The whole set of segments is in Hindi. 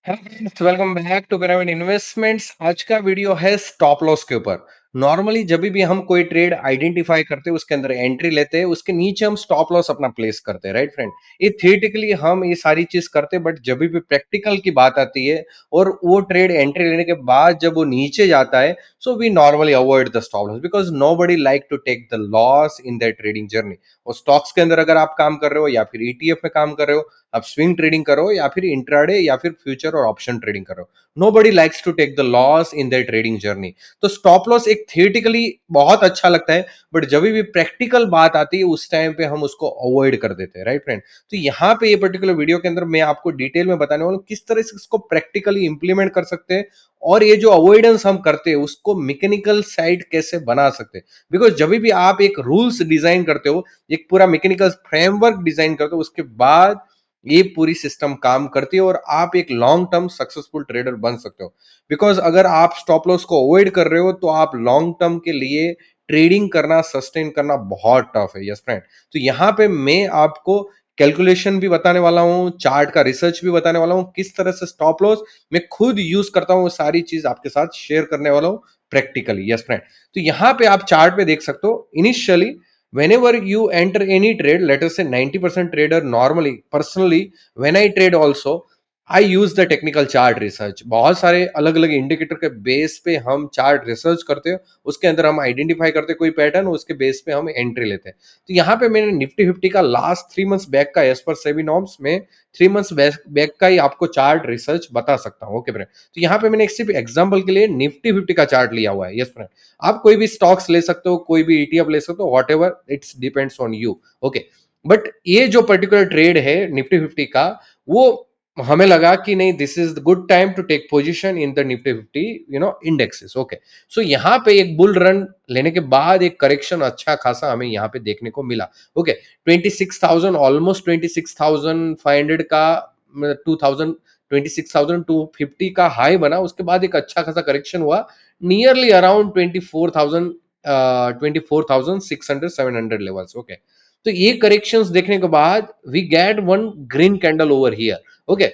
Hello friends, welcome back to Pyramid Investments. आज का वीडियो है स्टॉप लॉस के ऊपर। नॉर्मली जब भी हम कोई ट्रेड आइडेंटिफाई करते हैं, उसके अंदर एंट्री लेते हैं, उसके नीचे हम स्टॉप लॉस अपना प्लेस करते हैं, राइट फ्रेंड। ये थियोरेटिकली हम ये सारी चीज करते हैं, बट जब भी प्रैक्टिकल की बात आती है और वो ट्रेड एंट्री लेने के बाद जब वो नीचे जाता है, so we normally avoid the stop loss because nobody like to take the loss in that trading journey. और स्टॉक्स के अंदर अगर आप काम कर रहे हो या फिर ईटीएफ में काम कर रहे हो, आप स्विंग ट्रेडिंग करो या फिर इंट्राडे या फिर फ्यूचर और ऑप्शन ट्रेडिंग करो, nobody likes to take the loss in the trading journey. तो स्टॉप लॉस एक थियोरेटिकली बहुत अच्छा लगता है, बट जब भी प्रैक्टिकल बात आती है उस टाइम पे हम उसको अवॉइड कर देते हैं, राइट फ्रेंड। तो यहाँ पे ये पर्टिकुलर वीडियो के अंदर मैं आपको डिटेल में बताने वाला हूँ किस तरह से इसको प्रैक्टिकली इंप्लीमेंट कर सकते हैं और ये जो अवॉइडेंस हम करते हैं उसको मैकेनिकल साइड कैसे बना सकते हैं। बिकॉज जब भी आप एक रूल्स डिजाइन करते हो, एक पूरा मैकेनिकल फ्रेमवर्क डिजाइन करते हो, उसके बाद ये पूरी सिस्टम काम करती है और आप एक लॉन्ग टर्म सक्सेसफुल ट्रेडर बन सकते हो। बिकॉज अगर आप स्टॉप लॉस को अवॉइड कर रहे हो तो आप लॉन्ग टर्म के लिए ट्रेडिंग करना, सस्टेन करना बहुत टफ है। Yes friend. तो यहाँ पे मैं आपको कैलकुलेशन भी बताने वाला हूँ, चार्ट का रिसर्च भी बताने वाला हूँ, किस तरह से स्टॉप लॉस मैं खुद यूज करता हूँ, वो सारी चीज आपके साथ शेयर करने वाला हूँ प्रैक्टिकली। Yes friend. तो यहाँ पे आप चार्ट पे देख सकते हो, initially whenever you enter any trade, let us say 90% trader normally, personally when I trade also, I use the technical chart research. बहुत सारे अलग अलग इंडिकेटर के बेस पे हम चार्ट रिसर्च करते हैं, उसके अंदर हम आइडेंटिफाई करते हैं कोई पैटर्न, उसके बेस पे हम एंट्री लेते हैं। तो यहाँ पे मैंने निफ्टी 50 का लास्ट 3 मंथ्स बैक का, एज पर सेबी नॉर्म्स में 3 मंथ्स बैक का ही आपको चार्ट रिसर्च बता सकता हूँ। Okay friend. तो यहाँ पे मैंने सिर्फ एग्जाम्पल के लिए निफ्टी 50 का चार्ट लिया हुआ है। Yes friend. आप कोई भी स्टॉक्स ले सकते हो, कोई भी ईटीएफ ले सकते हो, what ever, it's depends on you. Okay. But ये जो पर्टिकुलर ट्रेड है निफ्टी 50 का, वो हमें लगा कि नहीं, this is the good time to take position in the Nifty 50 indexes. Okay. So यहाँ पे एक बुल रन लेने के बाद एक करेक्शन अच्छा खासा हमें यहाँ पे देखने को मिला। ओके। 26,000, ऑलमोस्ट 26,500 का, 2000, 26,250 का हाई बना, उसके बाद एक अच्छा खासा करेक्शन हुआ नियरली अराउंड 24,000, 24,600 700 लेवल्स। ओके। तो ये करेक्शंस देखने के बाद we get one green candle over here. Okay.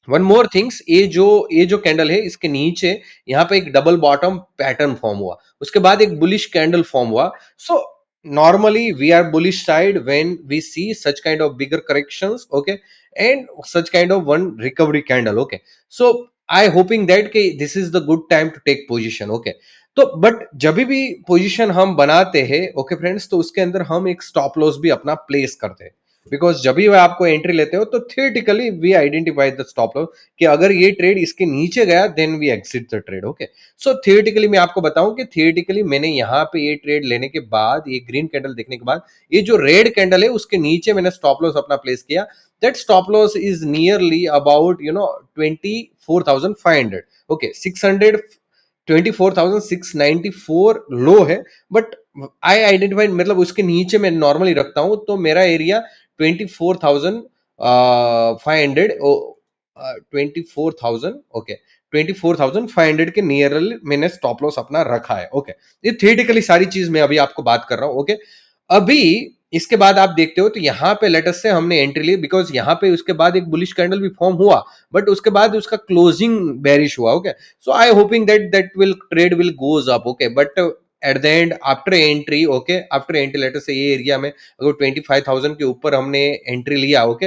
One more things, ये जो कैंडल है, इसके नीचे यहाँ पे एक डबल बॉटम पैटर्न फॉर्म हुआ, उसके बाद एक बुलिश कैंडल फॉर्म हुआ। So normally we are bullish side when we see such kind of bigger corrections. Okay. And such kind of one recovery candle. Okay. So I hoping that कि this is the good time to take position. Okay. तो बट जब भी पोजीशन हम बनाते हैं, ओके फ्रेंड्स, तो उसके अंदर हम एक स्टॉप लॉस भी अपना प्लेस करते हैं। बिकॉज जब भी आपको एंट्री लेते हो तो theoretically we identify the stop loss कि अगर ये ट्रेड इसके नीचे गया then we exit the trade. Okay. So theoretically मैं आपको बताऊं कि थियोरेटिकली मैंने यहाँ पे ये ट्रेड लेने के बाद, ये ग्रीन कैंडल देखने के बाद, ये जो रेड कैंडल है उसके नीचे मैंने स्टॉप लॉस अपना प्लेस किया। That stop loss is nearly about 24,500। Okay. 600, 24,694 लो है, बट आई आइडेंटिफाइड, मतलब उसके नीचे मैं नॉर्मली रखता हूं, तो मेरा एरिया 24,500, 24,000। ओके। 24,500 के नियर मैंने स्टॉप लॉस अपना रखा है। ओके। ये थियोरेटिकली सारी चीज मैं अभी आपको बात कर रहा हूं। ओके। अभी इसके बाद आप देखते हो तो यहाँ पे लेटेस्ट से हमने एंट्री ली, बिकॉज यहाँ पे उसके बाद एक बुलिश कैंडल भी फॉर्म हुआ, बट उसके बाद उसका क्लोजिंग बेरिश हुआ। Okay. So I hoping that will trade will goes up. Okay. But at the end after entry, okay, after entry later से ये एरिया में अगर 25,000 के ऊपर हमने एंट्री लिया, ओके,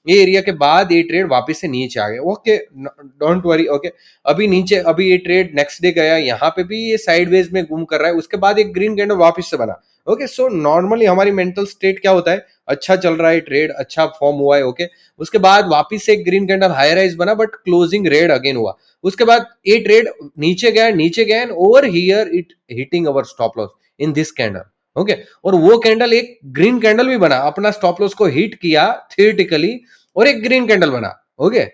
ये एरिया के बाद ये ट्रेड वापस से नीचे आ गया। ओके। Don't worry. ओके। अभी नीचे, अभी ये ट्रेड नेक्स्ट डे गया, यहाँ पे भी ये साइडवेज में घूम कर रहा है, उसके बाद एक ग्रीन कैंडल वापस से बना। ओके। सो नॉर्मली हमारी मेंटल स्टेट क्या होता है, अच्छा चल रहा है ट्रेड, अच्छा फॉर्म हुआ है। ओके। उसके बाद वापस से एक ग्रीन कैंडल हाई राइज बना, बट क्लोजिंग रेड अगेन हुआ। उसके बाद ये ट्रेड नीचे गया and over here it hitting our stop loss in this candle. Okay. और वो कैंडल एक ग्रीन कैंडल भी बना, अपना स्टॉप लॉस को हिट किया थियोरेटिकली, और एक ग्रीन कैंडल बना। ओके।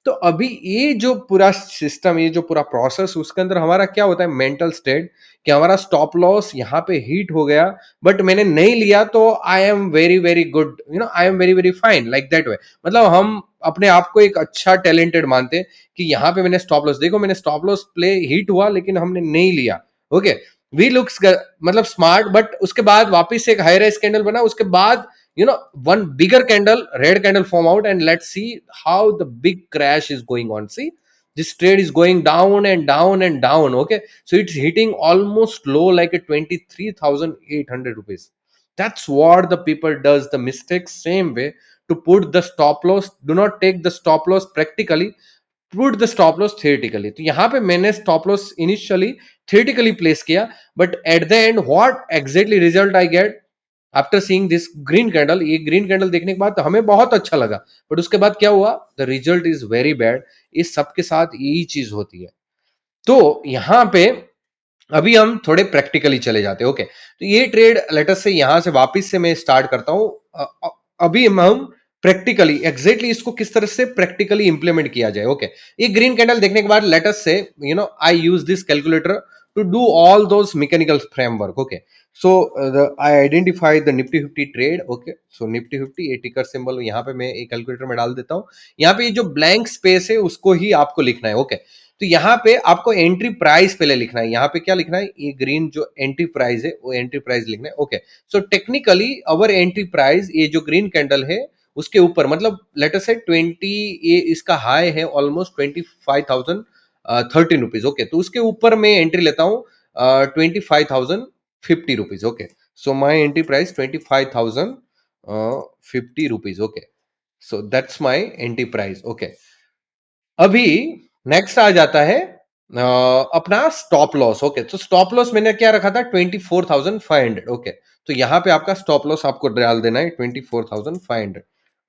तो अभी ये जो पूरा सिस्टम, ये जो पूरा प्रोसेस, उसके अंदर हमारा क्या होता है मेंटल स्टेट, कि हमारा स्टॉप लॉस यहाँ पे हिट हो गया, बट मैंने नहीं लिया, तो I am very very good, I am very very fine, like that way. मतलब हम अपने आप को एक अच्छा टैलेंटेड मानते हैं कि यहाँ पे मैंने स्टॉप लॉस, देखो मैंने स्टॉप लॉस प्ले हिट हुआ लेकिन हमने नहीं लिया। ओके। वी लुक्स मतलब स्मार्ट, बट उसके बाद वापस से एक हाई राइज कैंडल बना, उसके बाद one bigger candle, red candle form out, and let's see how the big crash is going on. See, this trade is going down and down and down. Okay, so it's hitting almost low like a 23,800 rupees. That's what the people does the mistake same way, to put the stop loss. Do not take the stop loss practically, put the stop loss theoretically. तो यहाँ पे मैंने stop loss initially theoretically place किया, but at the end what exactly result I get after seeing this green candle, ये ग्रीन कैंडल देखने के बाद तो हमें बहुत अच्छा लगा, बट उसके बाद क्या हुआ, the result is very bad. इस सबके साथ यही चीज होती है। तो यहां पे अभी हम थोड़े प्रैक्टिकली चले जाते हैं। ओके, तो ये ट्रेड लेटस से यहां से वापस से मैं स्टार्ट करता हूं। अभी हम प्रैक्टिकली एग्जैक्टली इसको किस तरह से प्रैक्टिकली इंप्लीमेंट किया जाए। ओके, ये ग्रीन कैंडल देखने के बाद let's say I use this calculator to do all those mechanical framework. Okay, so I identify the nifty 50 trade. Okay, so nifty 50 ये टिकर सिंबल यहाँ पे मैं एक कैलकुलेटर में डाल देता हूँ। यहाँ पे ये जो ब्लैंक स्पेस है उसको ही आपको लिखना है। ओके, तो यहाँ पे आपको एंट्री प्राइस पहले लिखना है। यहाँ पे क्या लिखना है, ये ग्रीन जो एंट्री प्राइस है वो एंट्री प्राइस लिखना है। ओके, सो टेक्निकली अवर एंट्री प्राइस, ये जो ग्रीन कैंडल है उसके ऊपर, मतलब लेटर से 20, ये इसका हाई है ऑलमोस्ट 25,013 रुपीज। ओके, तो उसके ऊपर मैं एंट्री लेता हूँ 25,050 rupees. Okay, so my entry price 25,050 rupees. Okay, so that's my entry price. Okay, अभी नेक्स्ट आ जाता है अपना स्टॉप लॉस। ओके, तो स्टॉप लॉस मैंने क्या रखा था, 24,500। ओके, तो यहां पे आपका स्टॉप लॉस आपको डाल देना है 24,500।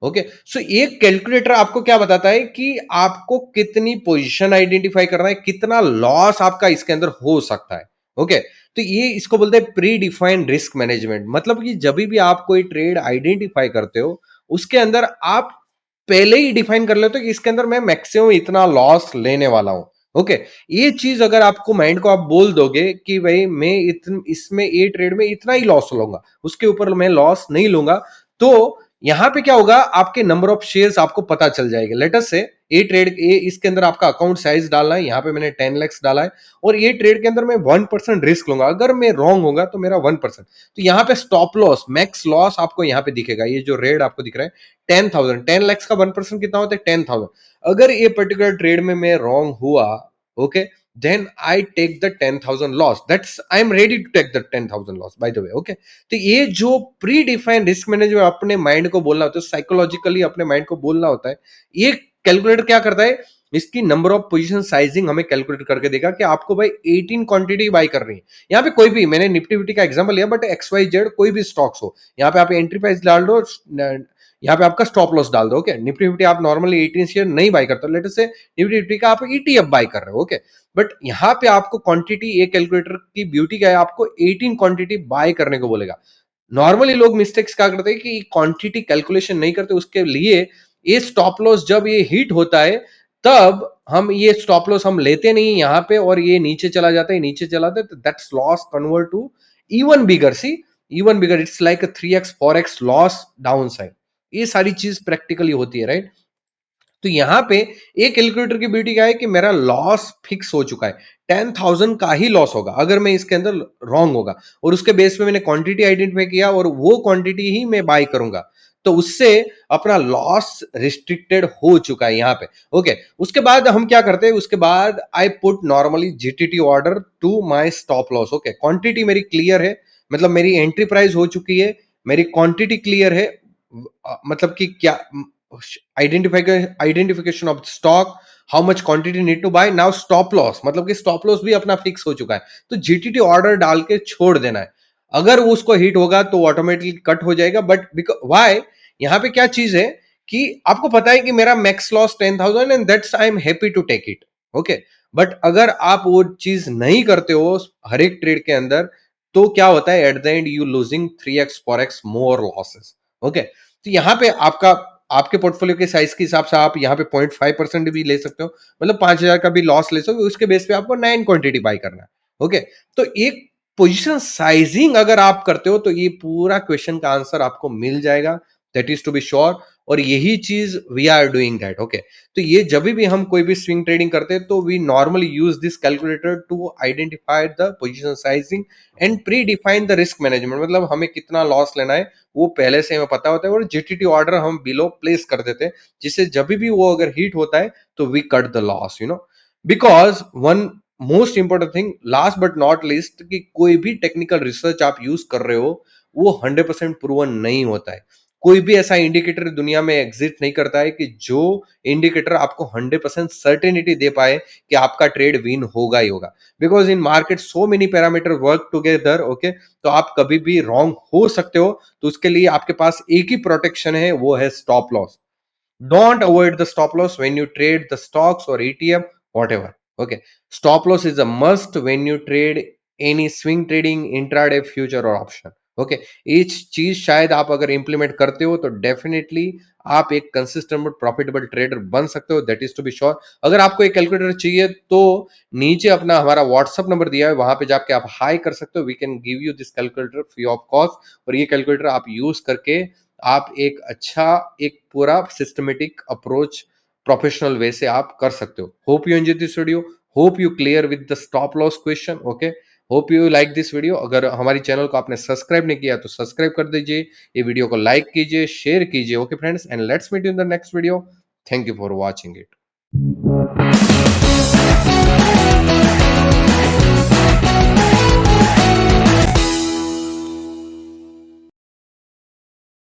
ओके, सो एक कैलकुलेटर आपको क्या बताता है कि आपको कितनी पोजीशन आइडेंटिफाई करना है, कितना लॉस आपका इसके अंदर हो सकता है। ओके, तो ये इसको बोलते हैं प्री डिफाइंड रिस्क मैनेजमेंट। मतलब कि जब भी आप कोई ट्रेड आइडेंटिफाई करते हो उसके अंदर आप पहले ही डिफाइन कर लेते हो कि इसके अंदर मैं मैक्सिमम इतना लॉस लेने वाला हूं। ओके, ये चीज अगर आपको माइंड को आप बोल दोगे कि भाई मैं इसमें ये ट्रेड में इतना ही लॉस लूंगा, उसके ऊपर मैं लॉस नहीं लूंगा, तो यहां पे क्या होगा, आपके नंबर ऑफ शेयर्स आपको पता चल जाएगा। लेटस से ये ट्रेड, ये इसके अंदर आपका अकाउंट साइज डालना है, यहाँ पे मैंने 10 लाख डाला है, और ये ट्रेड के अंदर मैं 1% रिस्क लूंगा। अगर मैं रॉन्ग होगा तो मेरा 1%, तो यहाँ पे स्टॉप लॉस, मैक्स लॉस आपको यहाँ पे दिखेगा। ये जो रेड आपको दिख रहा है 10,000, 10 लाख का 1% कितना होता है, 10,000। अगर ये पर्टिकुलर ट्रेड में मैं रॉन्ग हुआ, okay, then I take the 10,000 loss. That's I am ready to take the 10,000 loss by the way. Okay, तो ये जो प्री डिफाइंड रिस्क मैनेजमेंट अपने माइंड को बोलना होता है, साइकोलॉजिकली अपने माइंड को बोलना होता है। ये कैलकुलेटर क्या करता है, इसकी नंबर ऑफ पोजीशन साइजिंग हमें कैलकुलेट करके देगा कि आपको भाई 18 क्वांटिटी बाई करनी है। यहाँ पे कोई भी, मैंने निफ्टी फिफ्टी का एग्जांपल लिया, बट एक्स वाई जेड कोई भी स्टॉक्स हो, यहाँ पे आप एंट्री प्राइस डाल दो, यहाँ पे आपका स्टॉप लॉस डाल दो। ओके, निफ्टी फिफ्टी आप नॉर्मली 18 शेयर नहीं बाय करते, लेटर से निफ्टी फिफ्टी का आप ईटीएफ बाय कर रहे हो। ओके, बट यहाँ पे आपको क्वांटिटी, ये कैलकुलेटर की ब्यूटी क्या है, आपको 18 क्वांटिटी बाय करने को बोलेगा। नॉर्मली लोग मिस्टेक्स क्या करते हैं कि क्वांटिटी कैलकुलेशन नहीं करते, उसके लिए ये स्टॉप लॉस जब ये हिट होता है तब हम ये स्टॉप लॉस हम लेते नहीं यहाँ पे, और ये नीचे चला जाता है, नीचे चला जाता है, तो that's loss convert to even bigger. See, even bigger, it's like 3x 4x loss down side. ये सारी चीज प्रैक्टिकली होती है, राइट। तो यहाँ पे एक कैलकुलेटर की ब्यूटी क्या है कि मेरा लॉस फिक्स हो चुका है, 10,000 का ही लॉस होगा अगर मैं इसके अंदर रॉन्ग होगा, और उसके बेस पे मैंने क्वांटिटी आइडेंटिफाई किया और वो क्वांटिटी ही मैं बाय करूंगा, तो उससे अपना लॉस रिस्ट्रिक्टेड हो चुका है यहाँ पे। ओके, उसके बाद हम क्या करते हैं, उसके बाद I put normally GTT order to my stop loss. Okay, quantity मेरी क्लियर है, मतलब मेरी एंट्री प्राइस हो चुकी है, मेरी क्वांटिटी क्लियर है, मतलब कि क्या, identification of stock, how much quantity need to buy, now stop loss, मतलब कि स्टॉप लॉस भी अपना फिक्स हो चुका है, तो जीटीटी ऑर्डर डाल के छोड़ देना है। अगर वो उसको हिट होगा तो ऑटोमेटिकली कट हो जाएगा, बट वाई, यहाँ पे क्या चीज है कि आपको पता है कि मेरा max loss 10,000 and that's I am happy to take it. Okay, but अगर आप वो चीज नहीं करते हो हर एक ट्रेड के अंदर, तो क्या होता है, eight the and you losing 3x 4x more losses. Okay, तो यहाँ पे आपका, आपके पोर्टफोलियो के साइज के हिसाब से आप यहाँ पे 0.5% भी ले सकते हो, मतलब 5,000 का भी लॉस ले सकते हो, उसके बेस पे आपको 9 क्वांटिटी बाय करना है। ओके, तो एक पोजीशन साइजिंग अगर आप करते हो तो ये पूरा क्वेश्चन का आंसर आपको मिल जाएगा। That is to be sure. और यही चीज we are doing that, okay. तो ये जब भी हम कोई भी स्विंग ट्रेडिंग करते हैं तो we normally use this calculator to identify the position sizing and pre define the risk management. मतलब हमें कितना लॉस लेना है वो पहले से हमें पता होता है, और जीटीटी ऑर्डर हम बिलो प्लेस कर देते हैं, जिससे जब भी वो अगर हिट होता है तो we cut the loss, you know. Because one most important thing, last but not least, कि कोई भी टेक्निकल रिसर्च आप यूज कर रहे हो वो 100% प्रूवन नहीं होता है। कोई भी ऐसा इंडिकेटर दुनिया में एग्जिस्ट नहीं करता है कि जो इंडिकेटर आपको 100% सर्टेनिटी दे पाए कि आपका ट्रेड विन होगा ही होगा। Because in market so many parameter work together, okay. तो आप कभी भी रॉन्ग हो सकते हो। तो उसके लिए आपके पास एक ही प्रोटेक्शन है, वो है stop loss. Don't avoid the stop loss when you trade the stocks or ETF, whatever. Okay. Stop loss is a must when you trade any swing trading, intraday, future or option. Okay okay. each चीज शायद आप अगर इंप्लीमेंट करते हो तो डेफिनेटली आप एक कंसिस्टेंट प्रॉफिटेबल ट्रेडर बन सकते हो, that is to be sure. अगर आपको एक कैलकुलेटर चाहिए तो नीचे अपना हमारा व्हाट्सअप नंबर दिया है, वहां पे जाके आप हाई कर सकते हो। We can give you this calculator free of cost, और ये कैलकुलेटर आप यूज करके आप एक अच्छा, एक पूरा सिस्टमेटिक अप्रोच प्रोफेशनल वे से आप कर सकते हो। Hope you enjoy this video, hope you clear with the stop loss question, okay. Hope you like this video. अगर हमारी चैनल को आपने सब्सक्राइब नहीं किया तो सब्सक्राइब कर दीजिए, ये वीडियो को लाइक कीजिए, शेयर कीजिए, okay friends, and let's meet in the next video. Thank you for watching it.